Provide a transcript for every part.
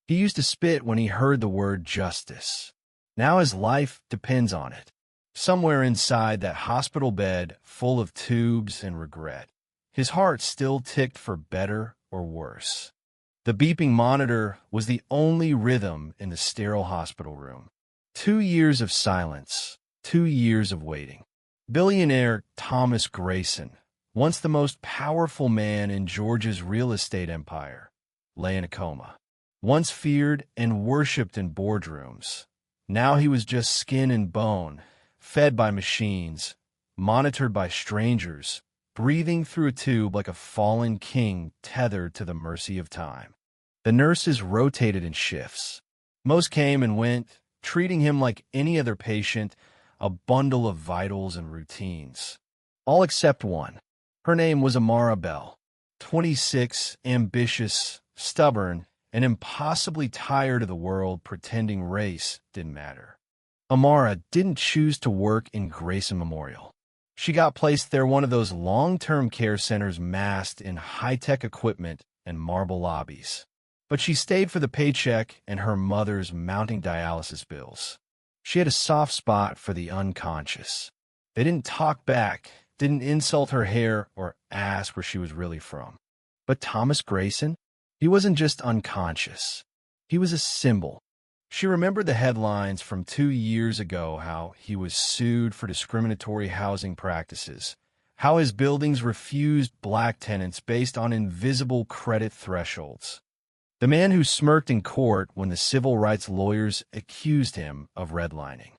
He used to spit when he heard the word justice. Now his life depends on it. Somewhere inside that hospital bed full of tubes and regret, his heart still ticked for better or worse. The beeping monitor was the only rhythm in the sterile hospital room. 2 years of silence, 2 years of waiting. Billionaire Thomas Grayson, once the most powerful man in Georgia's real estate empire, lay in a coma. Once feared and worshipped in boardrooms, now he was just skin and bone, fed by machines, monitored by strangers, breathing through a tube like a fallen king tethered to the mercy of time. The nurses rotated in shifts. Most came and went, treating him like any other patient, a bundle of vitals and routines. All except one. Her name was Amara Bell, 26, ambitious, stubborn, and impossibly tired of the world pretending race didn't matter. Amara didn't choose to work in Grayson Memorial. She got placed there, one of those long-term care centers masked in high-tech equipment and marble lobbies. But she stayed for the paycheck and her mother's mounting dialysis bills. She had a soft spot for the unconscious. They didn't talk back, didn't insult her hair or ask where she was really from. But Thomas Grayson? He wasn't just unconscious. He was a symbol. She remembered the headlines from 2 years ago, how he was sued for discriminatory housing practices, how his buildings refused black tenants based on invisible credit thresholds. The man who smirked in court when the civil rights lawyers accused him of redlining.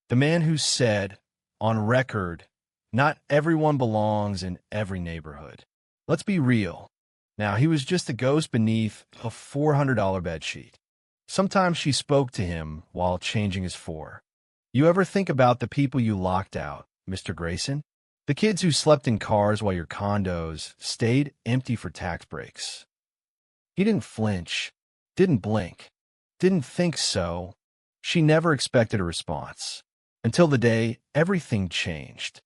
The man who said, on record, not everyone belongs in every neighborhood. Let's be real. Now, he was just a ghost beneath a $400 bedsheet. Sometimes she spoke to him while changing his four. You ever think about the people you locked out, Mr. Grayson? The kids who slept in cars while your condos stayed empty for tax breaks. He didn't flinch, didn't blink, didn't think so. She never expected a response. Until the day everything changed.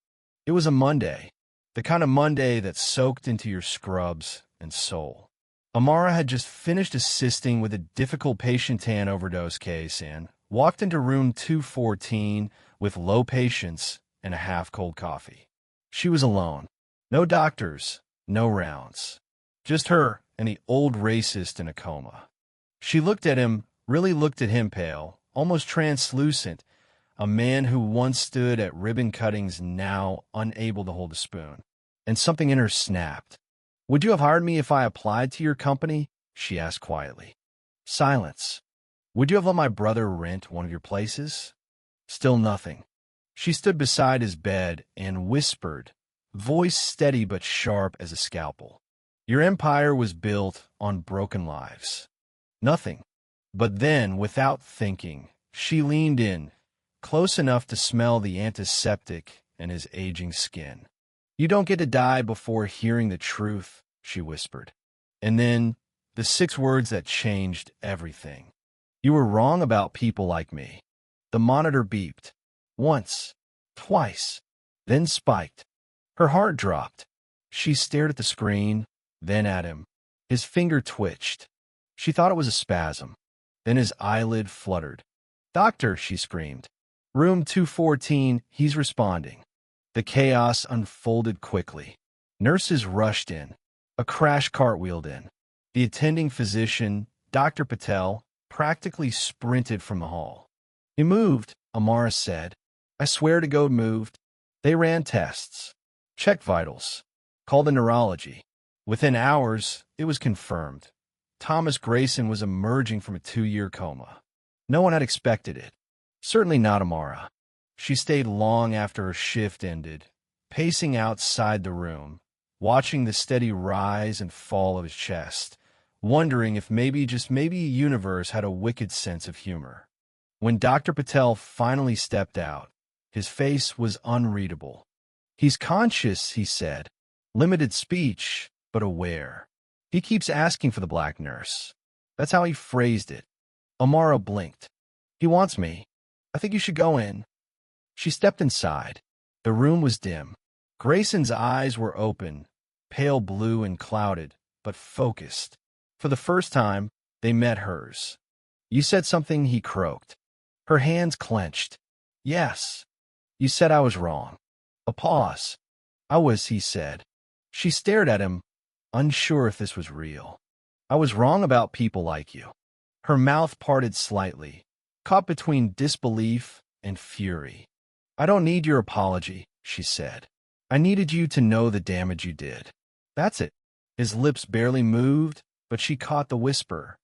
It was a Monday, the kind of Monday that soaked into your scrubs and soul. Amara had just finished assisting with a difficult patient tan overdose case and walked into room 214 with low patience and a half-cold coffee. She was alone. No doctors, no rounds. Just her and the old racist in a coma. She looked at him, really looked at him, pale, almost translucent, a man who once stood at ribbon cuttings, now unable to hold a spoon. And something in her snapped. Would you have hired me if I applied to your company? She asked quietly. Silence. Would you have let my brother rent one of your places? Still nothing. She stood beside his bed and whispered, voice steady but sharp as a scalpel. Your empire was built on broken lives. Nothing. But then, without thinking, she leaned in, close enough to smell the antiseptic in his aging skin. You don't get to die before hearing the truth, she whispered. And then, the 6 words that changed everything. You were wrong about people like me. The monitor beeped. Once. Twice. Then spiked. Her heart dropped. She stared at the screen, then at him. His finger twitched. She thought it was a spasm. Then his eyelid fluttered. Doctor, she screamed. Room 214, he's responding. The chaos unfolded quickly. Nurses rushed in. A crash cart wheeled in. The attending physician, Dr. Patel, practically sprinted from the hall. He moved, Amara said. I swear to God, moved. They ran tests. Checked vitals. Called the neurology. Within hours, it was confirmed. Thomas Grayson was emerging from a 2-year coma. No one had expected it. Certainly not Amara. She stayed long after her shift ended, pacing outside the room, watching the steady rise and fall of his chest, wondering if maybe, just maybe, a universe had a wicked sense of humor. When Dr. Patel finally stepped out, his face was unreadable. He's conscious, he said. Limited speech, but aware. He keeps asking for the black nurse. That's how he phrased it. Amara blinked. He wants me. I think you should go in. She stepped inside. The room was dim. Grayson's eyes were open, pale blue and clouded, but focused. For the first time, they met hers. You said something, he croaked. Her hands clenched. Yes. You said I was wrong. A pause. I was, he said. She stared at him, unsure if this was real. I was wrong about people like you. Her mouth parted slightly, caught between disbelief and fury. I don't need your apology, she said. I needed you to know the damage you did. That's it. His lips barely moved, but she caught the whisper.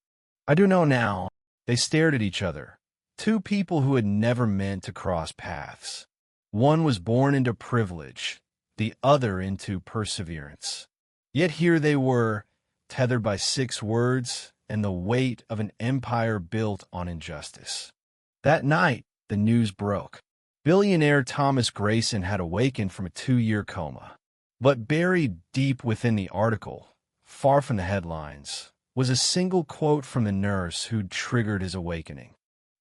I do know now. They stared at each other. Two people who had never meant to cross paths. One was born into privilege, the other into perseverance. Yet here they were, tethered by 6 words and the weight of an empire built on injustice. That night, the news broke. Billionaire Thomas Grayson had awakened from a 2-year coma. But buried deep within the article, far from the headlines, was a single quote from the nurse who'd triggered his awakening.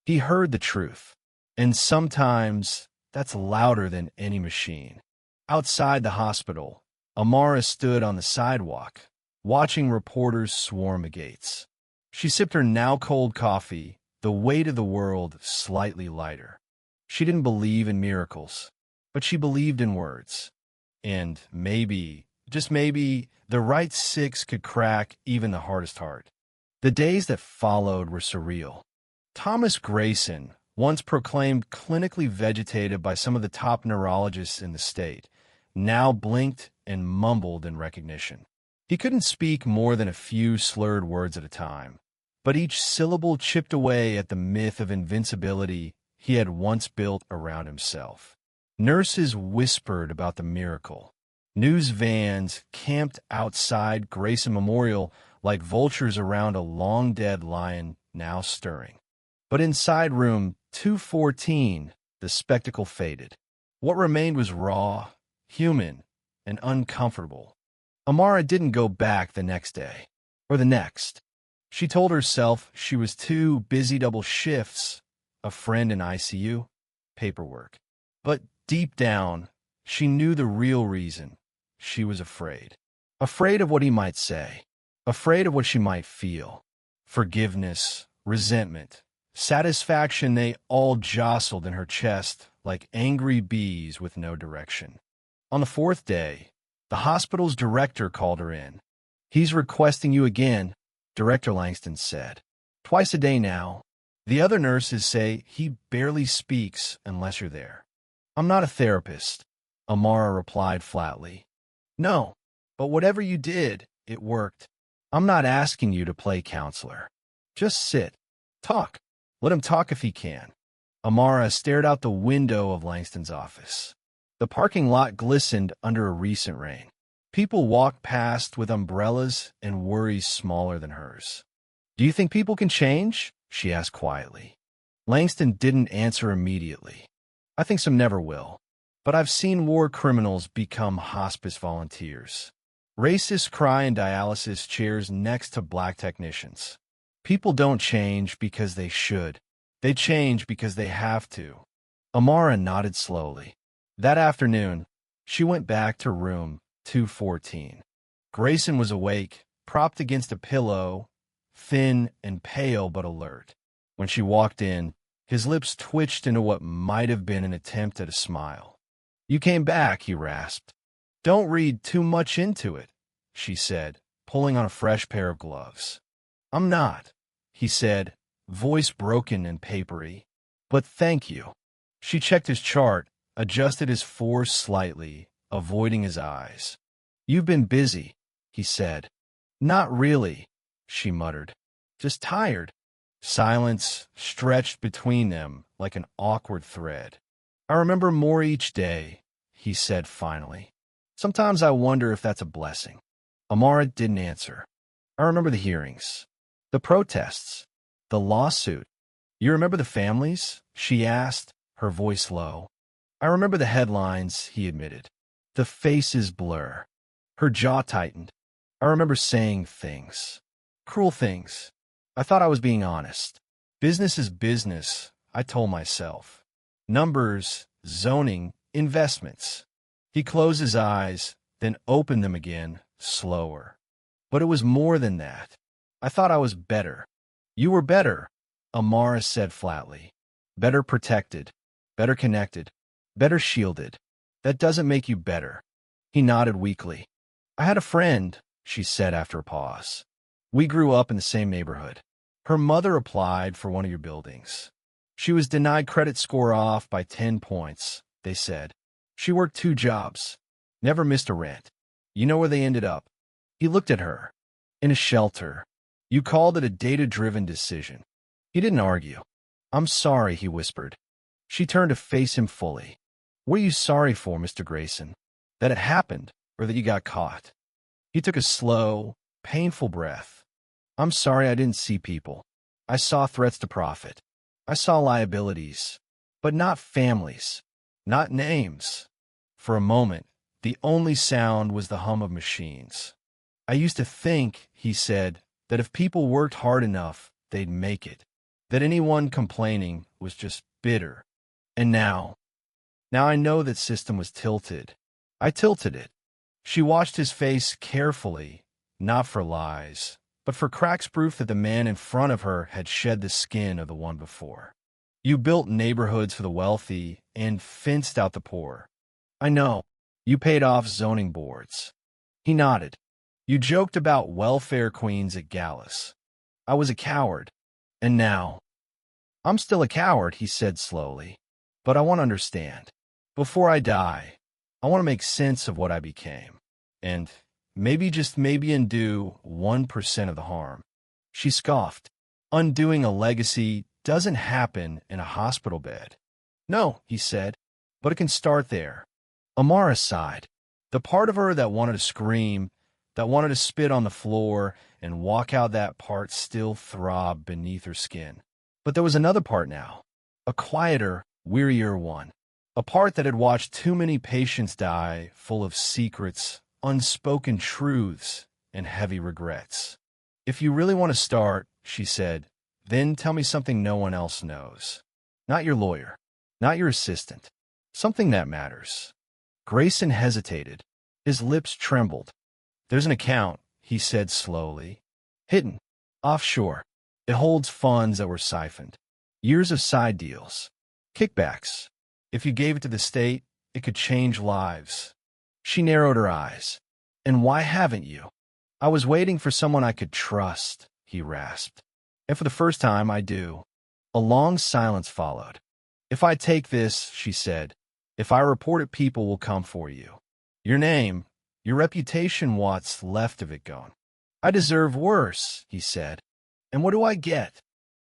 He heard the truth, and sometimes that's louder than any machine. Outside the hospital, Amara stood on the sidewalk, watching reporters swarm the gates. She sipped her now-cold coffee, the weight of the world slightly lighter. She didn't believe in miracles, but she believed in words. And maybe, just maybe, the right 6 could crack even the hardest heart. The days that followed were surreal. Thomas Grayson, once proclaimed clinically vegetative by some of the top neurologists in the state, now blinked and mumbled in recognition. He couldn't speak more than a few slurred words at a time, but each syllable chipped away at the myth of invincibility he had once built around himself. Nurses whispered about the miracle. News vans camped outside Grayson Memorial like vultures around a long-dead lion now stirring. But inside room 214, the spectacle faded. What remained was raw, human, and uncomfortable. Amara didn't go back the next day, or the next. She told herself she was too busy double shifts, a friend in ICU, paperwork. But deep down, she knew the real reason. She was afraid. Afraid of what he might say. Afraid of what she might feel. Forgiveness, resentment, satisfaction, they all jostled in her chest like angry bees with no direction. On the 4th day, the hospital's director called her in. He's requesting you again, Director Langston said. Twice a day now. The other nurses say he barely speaks unless you're there. I'm not a therapist, Amara replied flatly. No, but whatever you did, it worked. I'm not asking you to play counselor. Just sit. Talk. Let him talk if he can. Amara stared out the window of Langston's office. The parking lot glistened under a recent rain. People walked past with umbrellas and worries smaller than hers. Do you think people can change? She asked quietly. Langston didn't answer immediately. I think some never will. But I've seen war criminals become hospice volunteers. Racists cry in dialysis chairs next to black technicians. People don't change because they should. They change because they have to. Amara nodded slowly. That afternoon, she went back to room 214. Grayson was awake, propped against a pillow, thin and pale but alert. When she walked in, his lips twitched into what might have been an attempt at a smile. You came back, he rasped. Don't read too much into it, she said, pulling on a fresh pair of gloves. I'm not, he said, voice broken and papery. But thank you. She checked his chart, adjusted his force slightly, avoiding his eyes. You've been busy, he said. Not really, she muttered. Just tired. Silence stretched between them like an awkward thread. I remember more each day, he said finally. Sometimes I wonder if that's a blessing. Amara didn't answer. I remember the hearings, the protests, the lawsuit. You remember the families? She asked, her voice low. I remember the headlines, he admitted. The faces blur. Her jaw tightened. I remember saying things. Cruel things. I thought I was being honest. Business is business, I told myself. Numbers, zoning, investments. He closed his eyes, then opened them again, slower. But it was more than that. I thought I was better. You were better. Amara said flatly. Better protected, better connected, better shielded. That doesn't make you better. He nodded weakly. I had a friend, she said after a pause. We grew up in the same neighborhood. Her mother applied for one of your buildings. She was denied credit score off by 10 points, they said. She worked 2 jobs, never missed a rent. You know where they ended up? He looked at her. In a shelter. You called it a data-driven decision. He didn't argue. I'm sorry, he whispered. She turned to face him fully. What are you sorry for, Mr. Grayson? That it happened, or that you got caught? He took a slow, painful breath. I'm sorry I didn't see people. I saw threats to profit. I saw liabilities, but not families, not names. For a moment, the only sound was the hum of machines. I used to think, he said, that if people worked hard enough, they'd make it. That anyone complaining was just bitter. And now I know that system was tilted. I tilted it. She watched his face carefully, not for lies, but for cracks proof that the man in front of her had shed the skin of the one before. You built neighborhoods for the wealthy and fenced out the poor. I know. You paid off zoning boards. He nodded. You joked about welfare queens at galas. I was a coward. And now? I'm still a coward, he said slowly. But I want to understand. Before I die, I want to make sense of what I became. And maybe, just maybe, undo 1% of the harm. She scoffed. Undoing a legacy doesn't happen in a hospital bed. No, he said, but it can start there. Amara sighed. The part of her that wanted to scream, that wanted to spit on the floor and walk out, that part still throbbed beneath her skin. But there was another part now, a quieter, wearier one, a part that had watched too many patients die, full of secrets, unspoken truths, and heavy regrets. If you really want to start, she said, then tell me something no one else knows. Not your lawyer, not your assistant, something that matters. Grayson hesitated. His lips trembled. There's an account, he said slowly. Hidden. Offshore. It holds funds that were siphoned. Years of side deals. Kickbacks. If you gave it to the state, it could change lives. She narrowed her eyes. And why haven't you? I was waiting for someone I could trust, he rasped. And for the first time, I do. A long silence followed. If I take this, she said, if I report it, people will come for you. Your name, your reputation, what's left of it gone. I deserve worse, he said. And what do I get?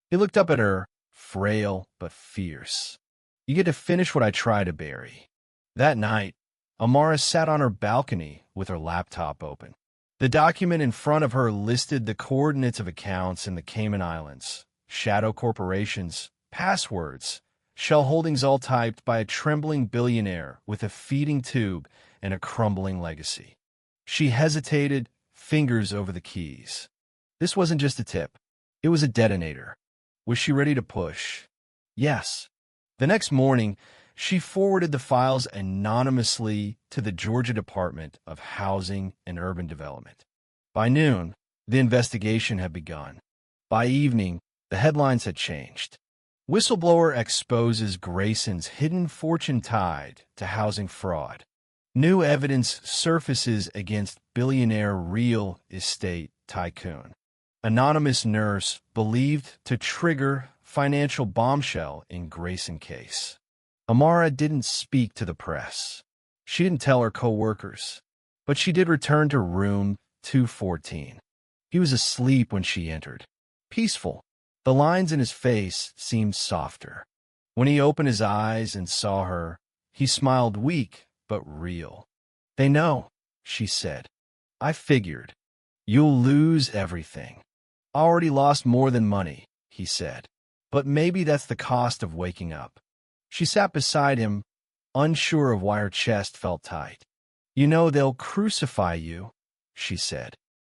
He looked up at her, frail but fierce. You get to finish what I try to bury. That night, Amara sat on her balcony with her laptop open. The document in front of her listed the coordinates of accounts in the Cayman Islands, shadow corporations, passwords, shell holdings, all typed by a trembling billionaire with a feeding tube and a crumbling legacy. She hesitated, fingers over the keys. This wasn't just a tip. It was a detonator. Was she ready to push? Yes. The next morning, she forwarded the files anonymously to the Georgia Department of Housing and Urban Development. By noon, the investigation had begun. By evening, the headlines had changed. Whistleblower exposes Grayson's hidden fortune tied to housing fraud. New evidence surfaces against billionaire real estate tycoon. Anonymous nurse believed to trigger financial bombshell in Grayson case. Amara didn't speak to the press. She didn't tell her co-workers. But she did return to room 214. He was asleep when she entered. Peaceful. The lines in his face seemed softer. When he opened his eyes and saw her, he smiled, weak but real. They know, she said. I figured. You'll lose everything. Already lost more than money, he said. But maybe that's the cost of waking up. She sat beside him, unsure of why her chest felt tight. You know they'll crucify you, she said.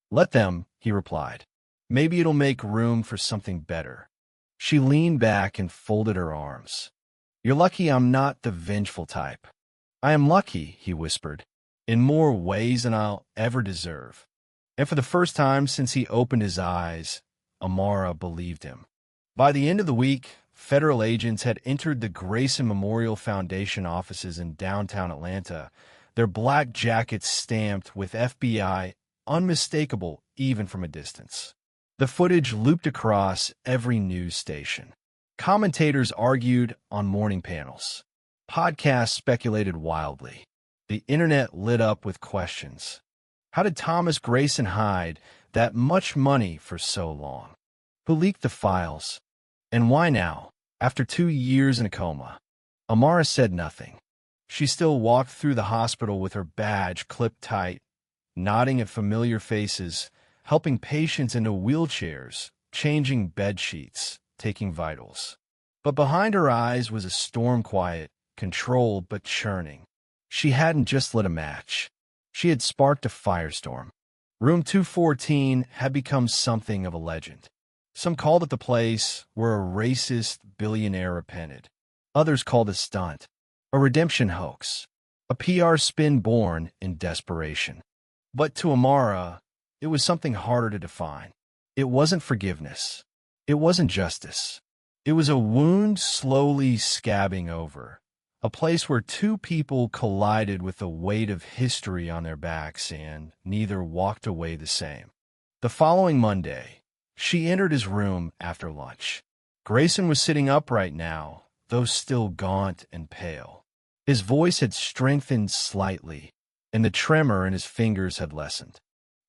Let them, he replied. Maybe it'll make room for something better. She leaned back and folded her arms. You're lucky I'm not the vengeful type. I am lucky, he whispered, in more ways than I'll ever deserve. And for the first time since he opened his eyes, Amara believed him. By the end of the week, federal agents had entered the Grayson Memorial Foundation offices in downtown Atlanta, their black jackets stamped with FBI, unmistakable even from a distance. The footage looped across every news station. Commentators argued on morning panels. Podcasts speculated wildly. The internet lit up with questions. How did Thomas Grayson hide that much money for so long? Who leaked the files? And why now, after 2 years in a coma? Amara said nothing. She still walked through the hospital with her badge clipped tight, nodding at familiar faces, helping patients into wheelchairs, changing bed sheets, taking vitals. But behind her eyes was a storm quiet, controlled but churning. She hadn't just lit a match. She had sparked a firestorm. Room 214 had become something of a legend. Some called it the place where a racist billionaire repented. Others called it a stunt, a redemption hoax, a PR spin born in desperation. But to Amara, it was something harder to define. It wasn't forgiveness. It wasn't justice. It was a wound slowly scabbing over, a place where two people collided with the weight of history on their backs and neither walked away the same. The following Monday, she entered his room after lunch. Grayson was sitting upright now, though still gaunt and pale. His voice had strengthened slightly, and the tremor in his fingers had lessened.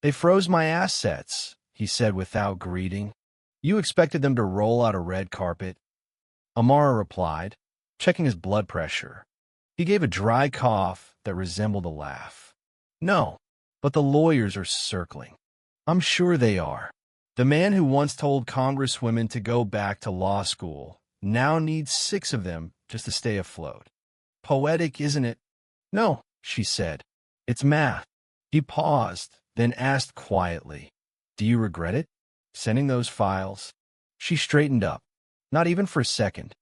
"They froze my assets," he said without greeting. "You expected them to roll out a red carpet?" Amara replied, checking his blood pressure. He gave a dry cough that resembled a laugh. "No, but the lawyers are circling. I'm sure they are. The man who once told congresswomen to go back to law school now needs 6 of them just to stay afloat. Poetic, isn't it?" "No," she said. "It's math." He paused, then asked quietly, "Do you regret it? Sending those files?" She straightened up. "Not even for a second."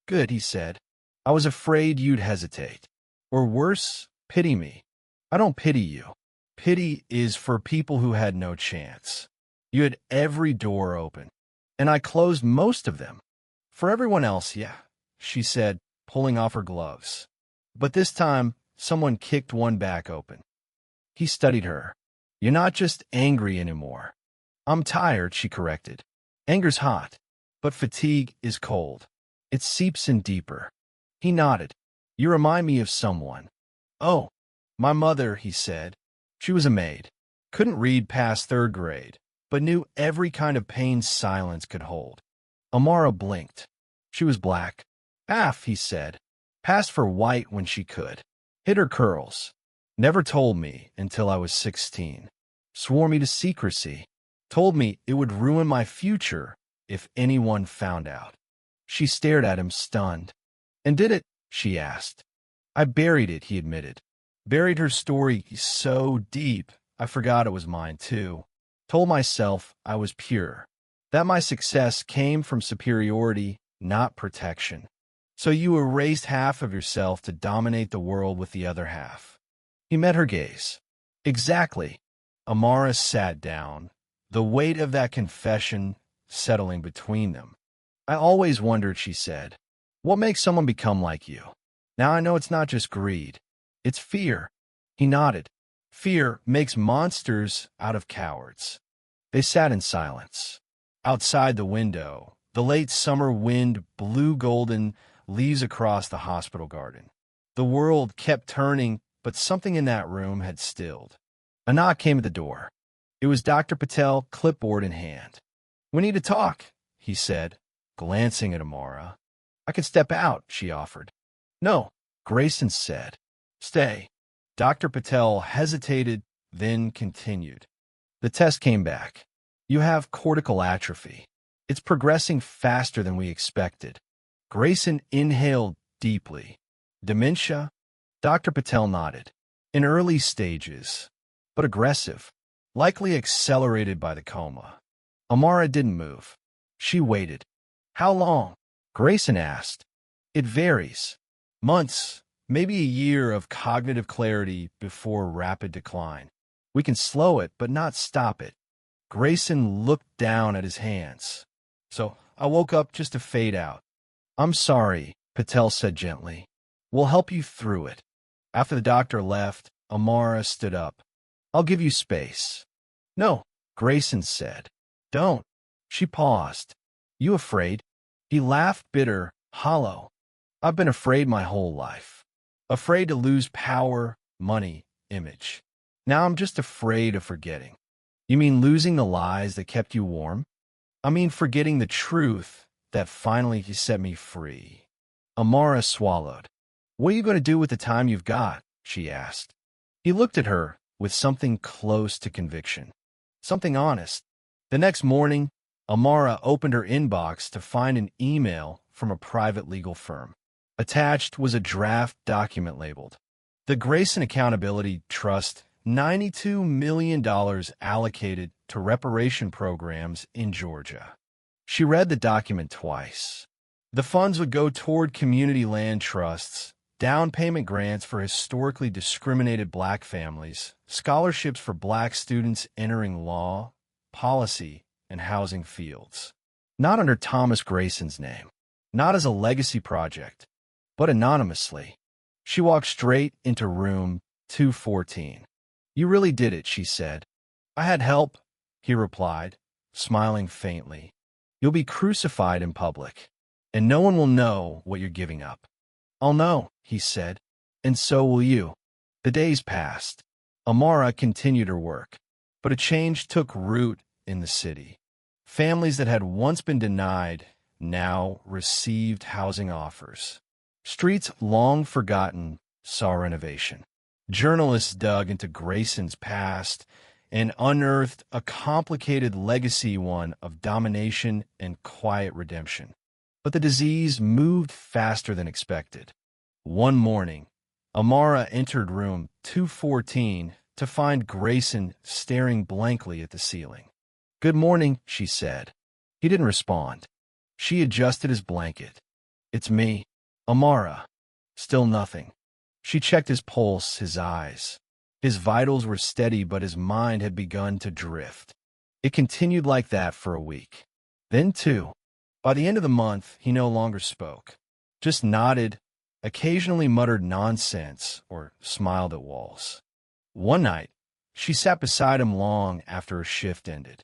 "Good," he said. "I was afraid you'd hesitate. Or worse, pity me." "I don't pity you. Pity is for people who had no chance. You had every door open, and I closed most of them. For everyone else, yeah," she said, pulling off her gloves. But this time, someone kicked one back open. He studied her. "You're not just angry anymore." "I'm tired," she corrected. "Anger's hot, but fatigue is cold. It seeps in deeper." He nodded. "You remind me of someone." "Oh, my mother," he said. "She was a maid. Couldn't read past 3rd grade, but knew every kind of pain silence could hold." Amara blinked. "She was black." "Half," he said. "Passed for white when she could. Hid her curls. Never told me until I was 16. Swore me to secrecy. Told me it would ruin my future if anyone found out." She stared at him, stunned. "And did it?" she asked. "I buried it," he admitted. "Buried her story so deep, I forgot it was mine, too. Told myself I was pure, that my success came from superiority, not protection. So you erased half of yourself to dominate the world with the other half." He met her gaze. "Exactly." Amara sat down, the weight of that confession settling between them. "I always wondered," she said, "what makes someone become like you? Now I know it's not just greed. It's fear." He nodded. "Fear makes monsters out of cowards." They sat in silence. Outside the window, the late summer wind blew golden leaves across the hospital garden. The world kept turning, but something in that room had stilled. A knock came at the door. It was Dr. Patel, clipboard in hand. "We need to talk," he said, glancing at Amara. "I could step out," she offered. "No," Grayson said. "Stay." Dr. Patel hesitated, then continued. "The test came back. You have cortical atrophy. It's progressing faster than we expected." Grayson inhaled deeply. "Dementia?" Dr. Patel nodded. "In early stages, but aggressive, likely accelerated by the coma." Amara didn't move. She waited. "How long?" Grayson asked. "It varies. Months, maybe a year of cognitive clarity before rapid decline. We can slow it, but not stop it." Grayson looked down at his hands. "So, I woke up just to fade out. I'm sorry, Patel said gently. We'll help you through it. After the doctor left, Amara stood up. I'll give you space. No, Grayson said. Don't. She paused. You afraid? He laughed bitter, hollow. I've been afraid my whole life. Afraid to lose power, money, image. Now I'm just afraid of forgetting. You mean losing the lies that kept you warm? I mean forgetting the truth that finally set me free. Amara swallowed. What are you going to do with the time you've got? She asked. He looked at her with something close to conviction. Something honest. The next morning, Amara opened her inbox to find an email from a private legal firm. Attached was a draft document labeled, "The Grayson Accountability Trust, $92 million allocated to reparation programs in Georgia." She read the document twice. The funds would go toward community land trusts, down payment grants for historically discriminated Black families, scholarships for Black students entering law, policy, and housing fields. Not under Thomas Grayson's name, not as a legacy project, but anonymously. She walked straight into room 214. You really did it, she said. I had help, he replied, smiling faintly. You'll be crucified in public, and no one will know what you're giving up. I'll know, he said, and so will you. The days passed. Amara continued her work, but a change took root in the city. Families that had once been denied now received housing offers. Streets long forgotten saw renovation. Journalists dug into Grayson's past and unearthed a complicated legacy, one of domination and quiet redemption. But the disease moved faster than expected. One morning, Amara entered room 214 to find Grayson staring blankly at the ceiling. Good morning, she said. He didn't respond. She adjusted his blanket. It's me, Amara. Still nothing. She checked his pulse, his eyes. His vitals were steady, but his mind had begun to drift. It continued like that for a week. Then two. By the end of the month, he no longer spoke. Just nodded, occasionally muttered nonsense, or smiled at walls. One night, she sat beside him long after her shift ended.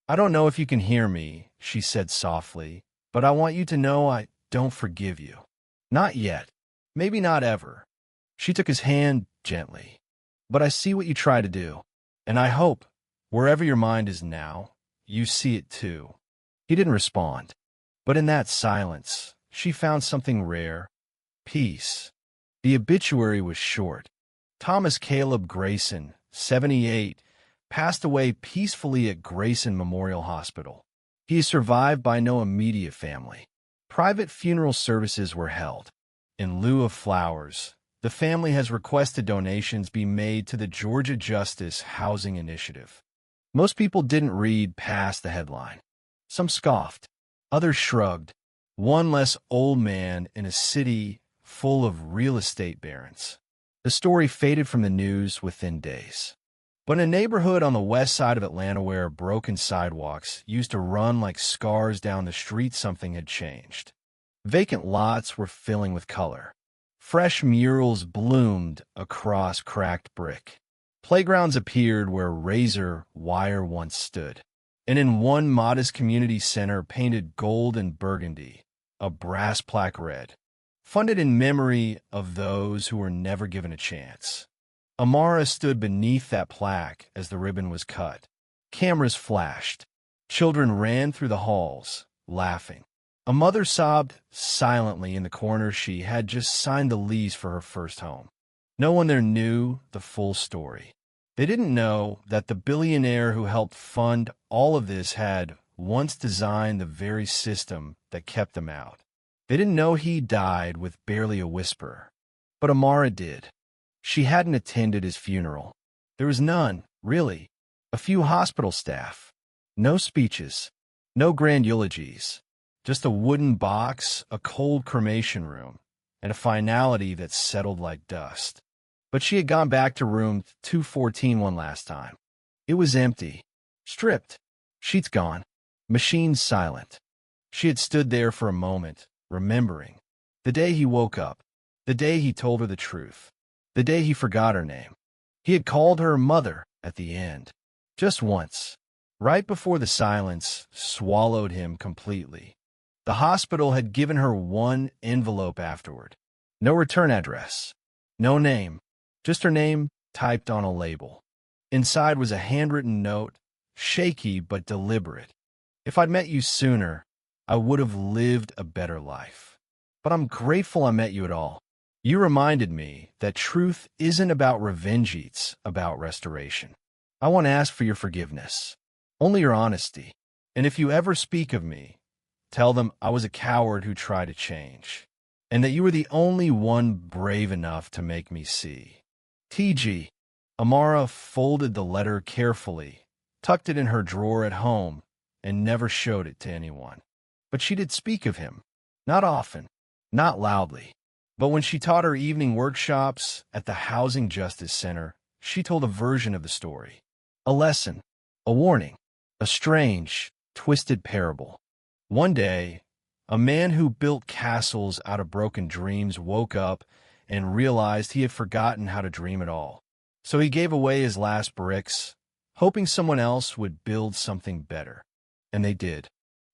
I don't know if you can hear me, she said softly, but I want you to know I don't forgive you. Not yet. Maybe not ever. She took his hand gently. But I see what you try to do, and I hope, wherever your mind is now, you see it too. He didn't respond, but in that silence, she found something rare. Peace. The obituary was short. Thomas Caleb Grayson, 78, passed away peacefully at Grayson Memorial Hospital. He is survived by no immediate family. Private funeral services were held. In lieu of flowers, the family has requested donations be made to the Georgia Justice Housing Initiative. Most people didn't read past the headline. Some scoffed. Others shrugged. One less old man in a city full of real estate barons. The story faded from the news within days. But in a neighborhood on the west side of Atlanta where broken sidewalks used to run like scars down the street, something had changed. Vacant lots were filling with color. Fresh murals bloomed across cracked brick. Playgrounds appeared where razor wire once stood. And in one modest community center painted gold and burgundy, a brass plaque read, "Funded in memory of those who were never given a chance." Amara stood beneath that plaque as the ribbon was cut. Cameras flashed. Children ran through the halls, laughing. A mother sobbed silently in the corner. She had just signed the lease for her first home. No one there knew the full story. They didn't know that the billionaire who helped fund all of this had once designed the very system that kept them out. They didn't know he died with barely a whisper. But Amara did. She hadn't attended his funeral. There was none, really. A few hospital staff. No speeches. No grand eulogies. Just a wooden box, a cold cremation room, and a finality that settled like dust. But she had gone back to room 214 one last time. It was empty. Stripped. Sheets gone. Machines silent. She had stood there for a moment, remembering. The day he woke up. The day he told her the truth. The day he forgot her name. He had called her mother at the end. Just once. Right before the silence swallowed him completely. The hospital had given her one envelope afterward. No return address. No name. Just her name typed on a label. Inside was a handwritten note, shaky but deliberate. If I'd met you sooner, I would have lived a better life. But I'm grateful I met you at all. You reminded me that truth isn't about revenge, it's about restoration. I want to ask for your forgiveness. Only your honesty. And if you ever speak of me, tell them I was a coward who tried to change, and that you were the only one brave enough to make me see. T.G. Amara folded the letter carefully, tucked it in her drawer at home, and never showed it to anyone. But she did speak of him. Not often, not loudly. But when she taught her evening workshops at the Housing Justice Center, she told a version of the story. A lesson, a warning, a strange, twisted parable. One day, a man who built castles out of broken dreams woke up and realized he had forgotten how to dream at all. So he gave away his last bricks, hoping someone else would build something better. And they did.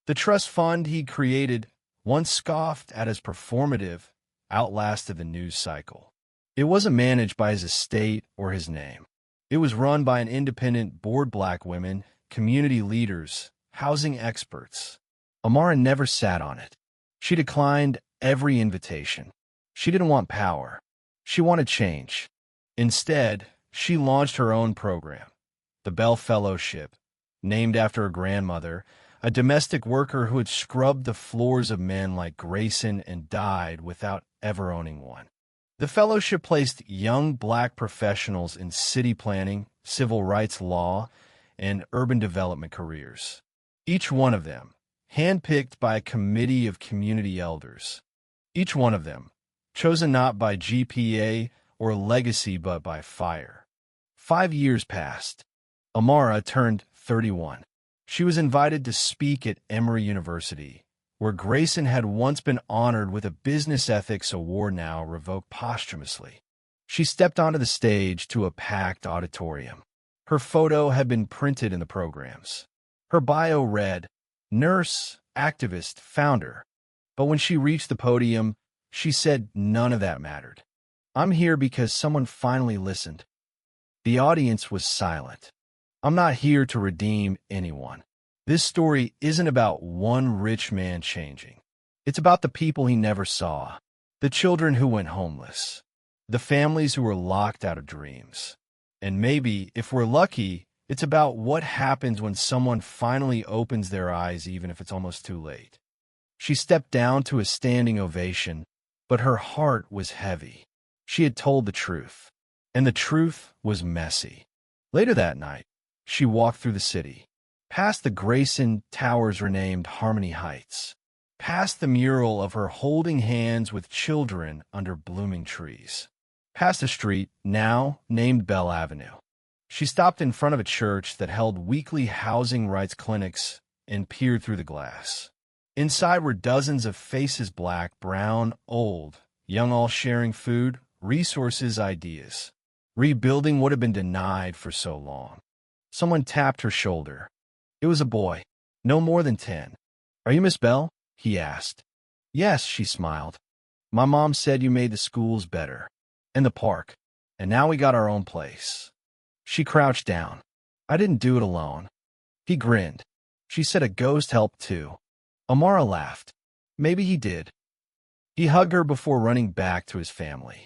The trust fund he created, once scoffed at as performative, outlasted the news cycle. It wasn't managed by his estate or his name. It was run by an independent board Black women, community leaders, housing experts. Amara never sat on it. She declined every invitation. She didn't want power. She wanted change. Instead, she launched her own program, the Bell Fellowship, named after her grandmother, a domestic worker who had scrubbed the floors of men like Grayson and died without ever owning one. The fellowship placed young Black professionals in city planning, civil rights law, and urban development careers. Each one of them, handpicked by a committee of community elders. Each one of them, chosen not by GPA or legacy but by fire. 5 years passed. Amara turned 31. She was invited to speak at Emory University, where Grayson had once been honored with a business ethics award now revoked posthumously. She stepped onto the stage to a packed auditorium. Her photo had been printed in the programs. Her bio read, nurse, activist, founder. But when she reached the podium, she said none of that mattered. I'm here because someone finally listened. The audience was silent. I'm not here to redeem anyone. This story isn't about one rich man changing. It's about the people he never saw, the children who went homeless, the families who were locked out of dreams. And maybe, if we're lucky, it's about what happens when someone finally opens their eyes even if it's almost too late. She stepped down to a standing ovation, but her heart was heavy. She had told the truth, and the truth was messy. Later that night, she walked through the city, past the Grayson Towers renamed Harmony Heights, past the mural of her holding hands with children under blooming trees, past a street now named Bell Avenue. She stopped in front of a church that held weekly housing rights clinics and peered through the glass. Inside were dozens of faces, Black, brown, old, young, all sharing food, resources, ideas, rebuilding what had been denied for so long. Someone tapped her shoulder. It was a boy, no more than 10. Are you Miss Bell? He asked. Yes, she smiled. My mom said you made the schools better, and the park, and now we got our own place. She crouched down. I didn't do it alone. He grinned. She said a ghost helped too. Amara laughed. Maybe he did. He hugged her before running back to his family.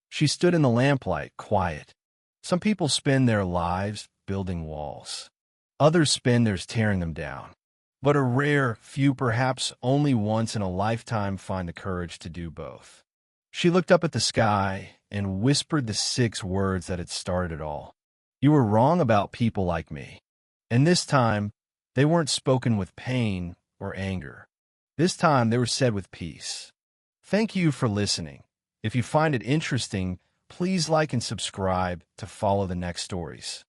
She stood in the lamplight, quiet. Some people spend their lives building walls. Others spend theirs tearing them down. But a rare few, perhaps only once in a lifetime, find the courage to do both. She looked up at the sky and whispered the 6 words that had started it all. You were wrong about people like me. And this time, they weren't spoken with pain or anger. This time, they were said with peace. Thank you for listening. If you find it interesting, please like and subscribe to follow the next stories.